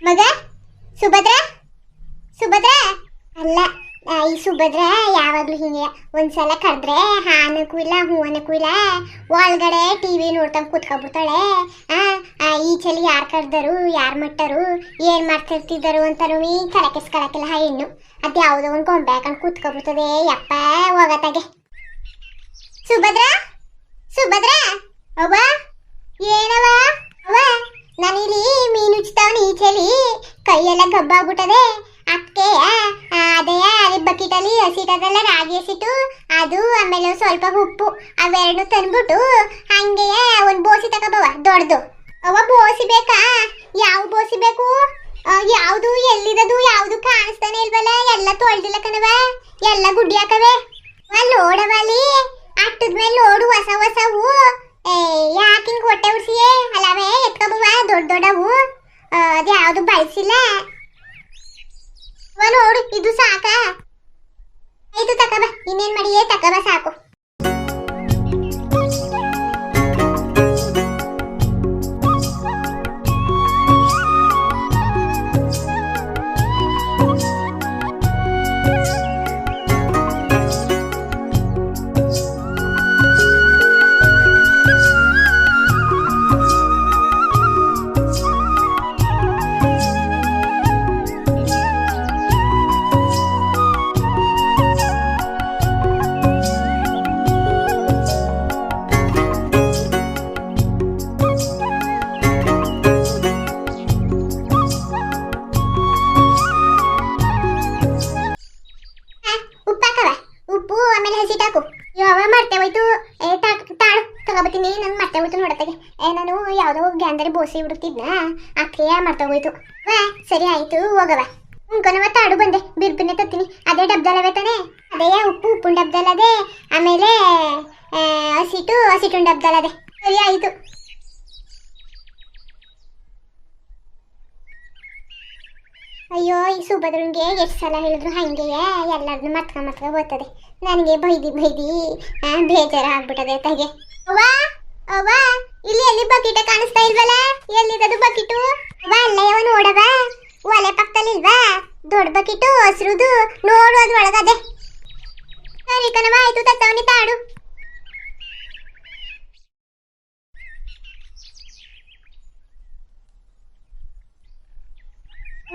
ಮಗ ಸುಭದ್ರ ಸುಭದ್ರ ಅಲ್ಲ ಈ ಸುಭದ್ರ ಯಾವಾಗ್ಲೂ ಹಿಂಗೆ ಒಂದ್ಸಲ ಕರೆದ್ರೆ ಹಾನಕ್ಕೂ ಇಲ್ಲ ಹೂವನಕ್ಕೂ ಇಲ್ಲ ಒಳಗಡೆ ಟಿವಿ ನೋಡ್ತಾ ಕೂತ್ಕೊಬಿಡ್ತಾಳೆ. ಈಚೆಲಿ ಯಾರು ಕರೆದರು ಯಾರು ಮಟ್ಟರು ಏನ್ ಮಾಡ್ತಿರ್ತಿದ್ದರು ಅಂತಾನು ಕರಕಿಸ್ಕೊಳಕ್ಕಿಲ್ಲ ಹೆಣ್ಣು. ಅದ್ ಯಾವುದೋ ಒಂದು ಗೊಂಬೆ ಹಾಕೊಂಡು ಕೂತ್ಕೊಬಿಡ್ತದೆ. ಯಪ್ಪ ಹೋಗತ್ತಾಗೆ. ಸುಭದ್ರ ಸುಭದ್ರ ಅವ್ವ ಏನವ ಅವ್ವ, ನಾನಿಲ್ಲಿ ಮೀನು ಉಚ್ತಾವನಿ ಈಚೆಲಿ ಕೈಯೆಲ್ಲ ಗಬ್ಬಾಗ್ಬಿಟ್ಟದೆ. ಅದಕ್ಕೆ ಅದೇ ಬಕೆಟಲ್ಲಿ ಹಸಿಟ್ಟದಲ್ಲ ರಾಗಿ ಹಸಿಟ್ಟು ಅದು ಆಮೇಲೆ ಸ್ವಲ್ಪ ಉಪ್ಪು ಅವೆರಡು ತಂದ್ಬಿಟ್ಟು ಹಂಗೆ ಒಂದು ಬೋಸಿ ತಗೋಬವ ದೊಡ್ಡದು. ಅವ ಬೋಸಿ ಬೇಕಾ? ಯಾವ ಬೋಸಿ ಬೇಕು? ಯಾವುದು ಎಲ್ಲಿದದು ಯಾವುದು ಕಾಣಿಸ್ತಾನೆ ಇಲ್ವಲ್ಲ. ಎಲ್ಲ ತೊಳ್ದಿಲ್ಲ ಕಣವ, ಎಲ್ಲ ಗುಡ್ಡಿ ಹಾಕವೆ. ಲೋಡವಲ್ಲಿ ಅಟ್ಟದ ಮೇಲೆ ಲೋಡು ಹೊಸ ಹೊಸವು. ಯಾಕೆ ಹಿಂಗೆ ಹೊಟ್ಟೆ ಉಡ್ಸಿಯೇ ಅಲ್ಲವೇ ಎತ್ಕೊಬವ ದೊಡ್ಡ ದೊಡ್ಡವು. ಅದು ಯಾವುದು ಬಳಸಿಲ್ಲ. ನೋಡು ಇದು ಸಾಕ. ಇದು ತಕಬ, ಇನ್ನೇನ್ ಮಾಡಿಯೇ ತಕಬ ಸಾಕು. ನಾನು ಯಾವುದೋ ಗ್ಯಾಂದರಿ ಬೋಸಿ ಬಿಡುತ್ತಿದ್ನ ಅಕ್ಕಿಯ ಮರ್ತೋಗೋಯ್ತು. ಸರಿ ಆಯ್ತು ಹೋಗವ. ಉಂಕನವ ತಾಡು ಬಂದೆ ಬಿರ್ಬಿನೆ ತತ್ತೀನಿ. ಅದೇ ಡಬ್ದಲ್ಲವೇ ತಾನೆ, ಅದೇ ಉಪ್ಪುನ್ ಡಬ್ದಲ್ಲದೆ, ಆಮೇಲೆ ಹಸಿಟುನ್ ಡಬ್ದಲ್ಲದೆ. ಸರಿ ಆಯ್ತು. ಅಯ್ಯೋ ಈ ಸುಭದ್ರಂಗೆ ಎಷ್ಟು ಸಲ ಹೇಳಿದ್ರು ಹಂಗೆಯೇ ಎಲ್ಲರನ್ನು ಮತ್ಕ ಬರ್ತದೆ. ನನಗೆ ಬೈದಿ ಬೇಜಾರ ಆಗ್ಬಿಟ್ಟದೆ ತಗೆ. ಅವ್ವ ಇಲ್ಲಿ ಎಲ್ಲಿ ಬಕೆಟ ಕಾಣಿಸ್ತಾ ಇಲ್ವಲ್ಲ, ಎಲ್ಲಿದದು ಬಕೆಟು? ಅವ್ವ ಅಲ್ಲೇ ನೋಡವ, ಒಲೆ ಪಕ್ಕದಲ್ಲಿ ಇಲ್ವಾ ದೊಡ್ಡ ಬಕೆಟು ಹಸ್ರುದು? ನೋಡು ಅದು ಒಳಗದೆ. ಸರಿ ಕಣವ ಆಯ್ತು ತತ್ತವನಿ ತಾಡು.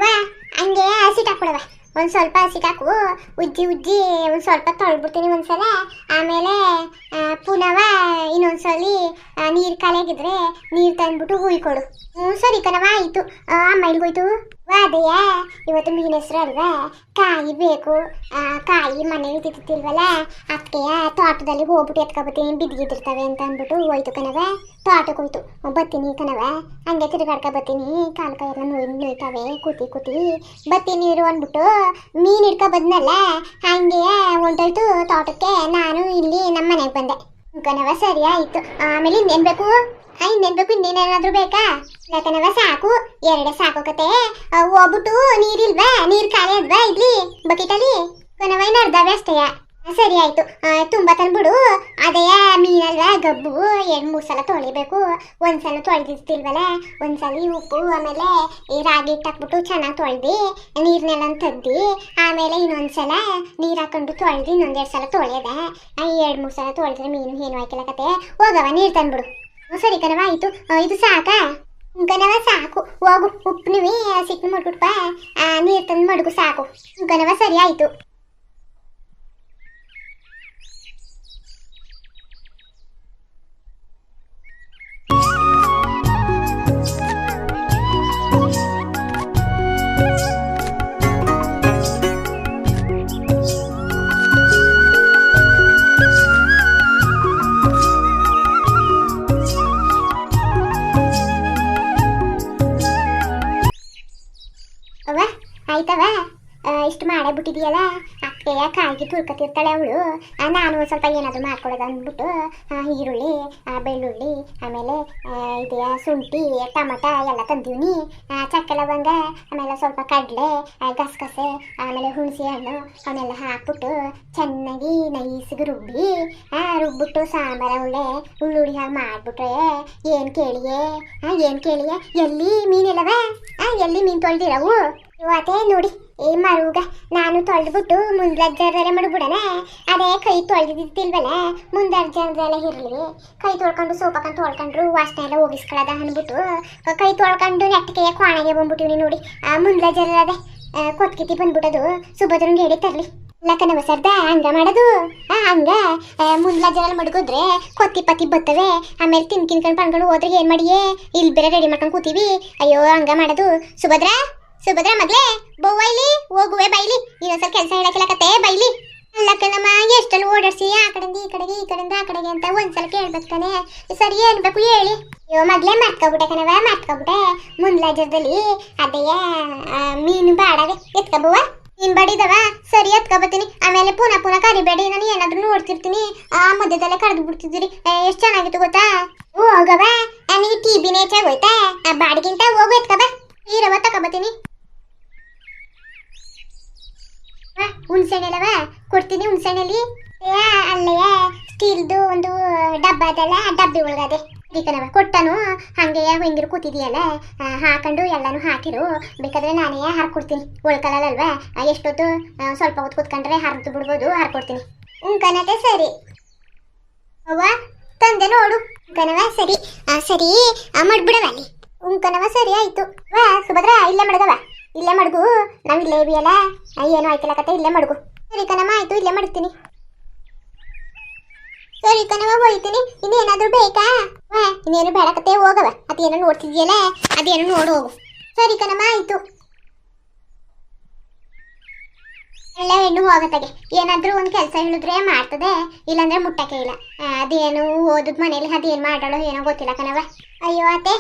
ವಾ ಹಂಗೆ ಹಸಿಟ್ಟು ಹಾಕ್ಬಿಡವ, ಒಂದು ಸ್ವಲ್ಪ ಹಸಿಟ್ಟು ಉಜ್ಜಿ ಒಂದು ಸ್ವಲ್ಪ ತೊಳ್ಬಿಡ್ತೀನಿ ಒಂದ್ಸಲ. ಆಮೇಲೆ ಪುನಃ ಇನ್ನೊಂದ್ಸಲಿ ನೀರು ಖಾಲಿಯಾಗಿದ್ರೆ ನೀರು ತಂದ್ಬಿಟ್ಟು ಹುಯ್ಕೊಡು. ಸರಿ ಕಣವ ಆಯಿತು. ಅಮ್ಮ ಇಲ್ಗೋಯ್ತು? ಅದೇಯ ಇವತ್ತು ಮೀನ ಹೆಸರು ಅಲ್ವಾ, ಕಾಯಿ ಬೇಕು. ಕಾಯಿ ಮನೇಲಿ ತಿಂತಿಲ್ವಲ್ಲ, ಅದಕ್ಕೆ ತೋಟದಲ್ಲಿ ಹೋಗ್ಬಿಟ್ಟು ಎತ್ಕೊಬತ್ತೀನಿ ಬಿದ್ದಿರ್ತವೆ ಅಂತ ಅಂದ್ಬಿಟ್ಟು ಹೋಯ್ತು ಕಣವ. ತೋಟಕ್ಕೆ ಹೋಯ್ತು ಬತ್ತೀನಿ ಕಣವ. ಹಂಗೆ ತಿರುಗಾಡ್ಕ ಬತ್ತೀನಿ, ಕಾಲು ಕೈಯೆಲ್ಲ ನೋಯ್ತಾವೆ ಕೂತಿ ಬತ್ತೀನಿ ನೀರು ಅಂದ್ಬಿಟ್ಟು ಮೀನು ಹಿಡ್ಕೊ ಬಂದ್ನಲ್ಲ, ಹಂಗೆ ಹೊಂಟೋಯ್ತು ತೋಟಕ್ಕೆ. ನಾನು ಇಲ್ಲಿ ನಮ್ಮ ಮನೆಗೆ ಬಂದೆ ಕಣವ. ಸರಿ ಆಯಿತು. ಆಮೇಲೆ ಇನ್ನೇನು ಬೇಕು? ಇನ್ನೇನೇನಾದ್ರೂ ಬೇಕಾ? ಯಾಕನವ ಸಾಕು, ಎರಡೇ ಸಾಕೋಕತೆ. ಹೋಗ್ಬಿಟ್ಟು ನೀರಿಲ್ವಾ, ನೀರು ಖಾಲಿ ಅದ್ವಾ ಇಲ್ಲಿ ಬಕೆಟಲ್ಲಿ ಕಣವ? ಇನ್ನು ಅರ್ಧವೇ ಅಷ್ಟೇಯ. ಸರಿ ಆಯ್ತು. ತುಂಬ ತಂದ್ಬಿಡು. ಅದೇ ಮೀನಲ್ವಾ ಗಬ್ಬು 2-3 ಸಲ ತೊಳಿಬೇಕು. ಒಂದ್ಸಲ ತೊಳೆದಿರ್ತಿಲ್ವಲ್ಲ, ಒಂದ್ಸಲ ಉಪ್ಪು ಆಮೇಲೆ ಈ ರಾಗಿ ಹಿಟ್ಟು ಹಾಕ್ಬಿಟ್ಟು ಚೆನ್ನಾಗಿ ತೊಳೆದು ನೀರ್ನೆಲ್ಲ ತೆಗ್ದು ಆಮೇಲೆ ಇನ್ನೊಂದ್ಸಲ ನೀರು ಹಾಕೊಂಡು ತೊಳೆದು ಇನ್ನೊಂದೆರಡು ಸಲ ತೊಳೆಯದ. 2-3 ಸಲ ತೊಳೆದ್ರೆ ಮೀನು ಏನು ಹಾಕಿಲ್ಲ ಕತೆ. ಹೋಗವ ನೀರು ತಂದ್ಬಿಡು. ಸರಿ ಕಣವ ಆಯ್ತು. ಇದು ಸಾಕಾ? ಕಣವ ಸಾಕು. ಹೋಗು ಉಪ್ಪು ಸಿಟ್ಟು ಮುಟ್ಬಿಟ್ಪ ನೀರು ತಂದು ಮಡುಗು ಸಾಕು. ಕಣವ ಸರಿ ಆಯ್ತು. ಅವ್ವ ಆಯ್ತವ. ಇಷ್ಟು ಮಾಡೇ ಬಿಟ್ಟಿದೆಯಲ್ಲ, ಅಕ್ಕೆಯ ಕಾಯಿಗೆ ತುಳ್ಕೊತಿರ್ತಾಳೆ ಅವಳು. ನಾನು ಒಂದು ಸ್ವಲ್ಪ ಏನಾದರೂ ಮಾಡ್ಕೊಡೋದು ಅಂದ್ಬಿಟ್ಟು ಈರುಳ್ಳಿ ಬೆಳ್ಳುಳ್ಳಿ ಆಮೇಲೆ ಇದೆಯಾ ಶುಂಠಿ ಟೊಮಟ ಎಲ್ಲ ತಂದೀನಿ. ಚಕ್ಕೆ ಲವಂಗ ಆಮೇಲೆ ಸ್ವಲ್ಪ ಕಡಲೆ ಗಸಗಸೆ ಆಮೇಲೆ ಹುಣಸೆ ಹಣ್ಣು ಅವನ್ನೆಲ್ಲ ಹಾಕ್ಬಿಟ್ಟು ಚೆನ್ನಾಗಿ ನೈಸಿಗೆ ರುಬ್ಬಿಟ್ಟು ಸಾಂಬಾರ ಒಳ್ಳೆ ಉಳ್ಳುಳ್ಳಿ ಹಾಗೆ ಮಾಡಿಬಿಟ್ರೆ ಏನು ಕೇಳಿಯೇ ಎಲ್ಲಿ ಮೀನಿಲ್ಲವ? ಎಲ್ಲಿ ಮೀನು ತೊಳೆದಿರವು? ಇವತ್ತೇ ನೋಡಿ ಈ ಮರುಗ ನಾನು ತೊಳೆದ್ಬಿಟ್ಟು ಮುಂದರ್ಜಾರೆ ಮಾಡಿಬಿಡೋಣ. ಅದೇ ಕೈ ತೊಳೆದಿದ್ದಿಲ್ವಲ್ಲ, ಮುಂದರ್ಜಾರೆಲ್ಲ ಇರಲಿ. ಕೈ ತೊಳ್ಕೊಂಡು ಸೋಪ್ ಹಾಕೊಂಡು ತೊಳ್ಕೊಂಡ್ರು ವಾಸನೆ ಎಲ್ಲ ಹೋಗಿಸ್ಕೊಳ್ಳೋದ ಅಂದ್ಬಿಟ್ಟು ಕೈ ತೊಳ್ಕೊಂಡು ನೆಟ್ಟಗೆ ಕೋಣೆಗೆ ಬಂದ್ಬಿಟ್ಟಿವ್ನಿ ನೋಡಿ. ಮುಂದರ್ಜಾರ ಅದೇ ಕೊತ್ಕಿತಿ ಬಂದ್ಬಿಟ್ಟದು. ಸುಭದ್ರಂಗೆ ಹೇಳಿ ತರಲಿ ಲಕ್ಕನವ ಸರ್ದ ಹಂಗ ಮಾಡೋದು. ಹಂಗ ಮುಂದ್ಲಜ್ಜರಲ್ಲಿ ಮಡಗಿದ್ರೆ ಕೊತ್ತಿ ಪತ್ತಿ ಬರ್ತವೆ. ಆಮೇಲೆ ತಿನ್ಕಿನ್ಕೊಂಡು ಪಣ್ಕೊಂಡು ಹೋದ್ರೆ ಏನು ಮಾಡಿಯೇ? ಇಲ್ಲಿ ಬೇರೆ ರೆಡಿ ಮಾಡ್ಕೊಂಡು ಕೂತೀವಿ. ಅಯ್ಯೋ ಹಂಗ ಮಾಡೋದು. ಸುಭದ್ರ ಮಗ್ಲೇ ಬೋವ ಇಲ್ಲಿ ಹೋಗುವೆ ಬೈಲಿ. ಇನ್ನೊಂದ್ಸಲ ಕೆಲಸ ಹೇಳಕ್ಕಿಲ್ಲಕತ್ತೆ ಬೈಲಿ. ಅಲ್ಲಕ್ಕನಮ್ಮ ಎಷ್ಟಲ್ಲಿ ಓಡಾಡ್ಸಿ ಆ ಕಡೆಯಿಂದ ಈ ಕಡೆಗೆ ಈ ಕಡೆಯಿಂದ ಆ ಕಡೆಗೆ ಅಂತ ಒಂದ್ಸಲ ಕೇಳ್ಬೇಕು ತಾನೆ. ಸರಿ ಏನ್ಬೇಕು ಹೇಳಿ. ಅಯ್ಯೋ ಮಗ್ಲೇ ಮರ್ತ್ಕೊಬಿಟ್ಟೆ ಕಣವ, ಮರ್ತ್ಕೊಬಿಟ್ಟೆ. ಮುಂದ್ಲಜ್ಜದಲ್ಲಿ ಅದೇ ಮೀನು ಬಾಡವೆ ಎತ್ಕೊಬುವ. ನೀನ್ ಬಡಿದವ ಸರಿ ಎತ್ಕೊಬತ್ತೀನಿ. ಆಮೇಲೆ ಪುನಃ ಕರಿಬೇಡಿ, ನಾನು ಏನಾದ್ರೂ ನೋಡ್ತಿರ್ತೀನಿ. ಮಧ್ಯದಲ್ಲೇ ಕರೆದು ಬಿಡ್ತಿದ್ದೀರಿ. ಎಷ್ಟು ಚೆನ್ನಾಗಿತ್ತು ಗೊತ್ತಾ? ಹೋಗವ ನನಗೆ ಟಿಬಿನೇ ಹೆಚ್ಚಾಗೋಯ್ತಾ? ಬಾಡಿಗಿಂತ ಹೋಗು ಎತ್ಕೊಬ. ಈರವ ತಕೊಬತ್ತೀನಿ. ಹುಣ್ಸೆಣ್ಣೆಲ್ಲವ ಕೊಡ್ತೀನಿ. ಹುಣ್ಸೆಣ್ಣೆಲಿ ಅಲ್ಲೇ ಸ್ಟೀಲ್ದು ಒಂದು ಡಬ್ಬ ಅದಲ್ಲ, ಡಬ್ಬಿ ಒಳಗದೆ ಕಣವ ಕೊಟ್ಟನು. ಹಂಗೆ ಹೆಂಗಿರು ಕೂತಿದೆಯಲ್ಲ ಹಾಕೊಂಡು ಎಲ್ಲಾನು ಹಾಕಿರು. ಬೇಕಾದ್ರೆ ನಾನೇ ಹರ್ಕೊಡ್ತೀನಿ. ಒಳ್ಕಲ್ಲಲ್ವಾ ಎಷ್ಟೊತ್ತು ಸ್ವಲ್ಪ ಹೊತ್ತು ಕೂತ್ಕೊಂಡ್ರೆ ಹರಿದು ಬಿಡ್ಬೋದು, ಹರ್ಕೊಡ್ತೀನಿ. ಕಣತೆ ಸರಿ ಅವ್ವ ತಂದೆ ನೋಡು. ಕಣವ ಸರಿ ಸರಿ ಮಾಡ್ಬಿಡವ ಅಲ್ಲಿ. ಕಣವ ಸರಿ ಆಯ್ತು. ಸುಭದ್ರ ಇಲ್ಲೇ ಮಡಗವ, ಇಲ್ಲೇ ಮಡಗು. ನಾವು ಇಲ್ಲೇ ಇದೆಯಲ್ಲ ಏನು ಆಯ್ತಿಲ್ಲ ಕತೆ, ಇಲ್ಲೇ ಮಡಗು. ಸರಿ ಕಣವ ಆಯ್ತು, ಇಲ್ಲೇ ಮಾಡ್ತೀನಿ. ಸರಿ ಕಣವ ಹೋಯ್ತೀನಿ. ಇನ್ನೇನಾದ್ರೂ ಬೇಕಾ? ಇನ್ನೇನು ಬೇಡಕತ್ತೆ ಹೋಗವ. ಅದೇನೋ ನೋಡ್ತಿದ್ಯಲ್ಲ ಅದೇನೋ ನೋಡು ಹೋಗು. ಸರಿ ಕಣಮ್ಮ ಆಯ್ತು. ಎಲ್ಲ ಹೆಣ್ಣು ಹೋಗತ್ತಾಗೆ ಏನಾದ್ರೂ ಒಂದು ಕೆಲಸ ಹೇಳಿದ್ರೆ ಮಾಡ್ತದೆ, ಇಲ್ಲಾಂದ್ರೆ ಮುಟ್ಟಕ್ಕೆ ಇಲ್ಲ. ಅದೇನು ಓದದ್ ಮನೇಲಿ ಅದೇನು ಮಾಡಾಳೋ ಏನೋ ಗೊತ್ತಿಲ್ಲ ಕಣವ. ಅಯ್ಯೋ ಅತ್ತೆ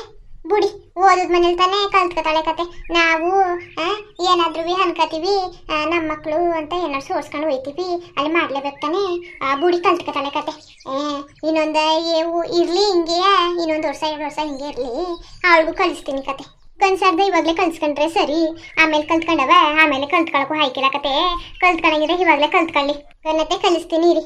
ಬುಡಿ ಓದದ್ ಮನೇಲಿ ತಾನೇ ಕಲ್ತ್ಕೊತಾಳೆ ಕತೆ. ನಾವು ಏನಾದ್ರೂ ಅನ್ಕೋತೀವಿ ನಮ್ಮ ಮಕ್ಕಳು ಅಂತ ಏನಾದ್ರು ಸೋರ್ಸ್ಕೊಂಡು ಹೋಯ್ತೀವಿ, ಅಲ್ಲಿ ಮಾಡ್ಲೇಬೇಕು ತಾನೆ. ಬುಡಿ ಕಲ್ತ್ಕೊತಾಳೆ ಕತೆ. ಇನ್ನೊಂದು ಇರ್ಲಿ ಹಿಂಗೆ, ಇನ್ನೊಂದು ವರ್ಷ 2 ವರ್ಷ ಹಿಂಗೆ ಇರ್ಲಿ, ಅವಳಿಗೂ ಕಲಿಸ್ತೀನಿ ಕತೆ. ಕನ್ಸರ್ದ ಇವಾಗಲೇ ಕಲ್ಸ್ಕೊಂಡ್ರೆ ಸರಿ. ಆಮೇಲೆ ಕಲ್ತ್ಕೊಂಡವ ಆಮೇಲೆ ಕಲ್ತ್ಕೊಳಕ್ಕೂ ಹಾಕಿಲ್ಲ ಕತೆ. ಕಲ್ತ್ಕೊಂಡಂಗಿದ್ರೆ ಇವಾಗಲೇ ಕಲ್ತ್ಕೊಳ್ಳಿ. ಕನ್ನತ್ತೆ ಕಲಿಸ್ತೀನಿ ಇರಿ.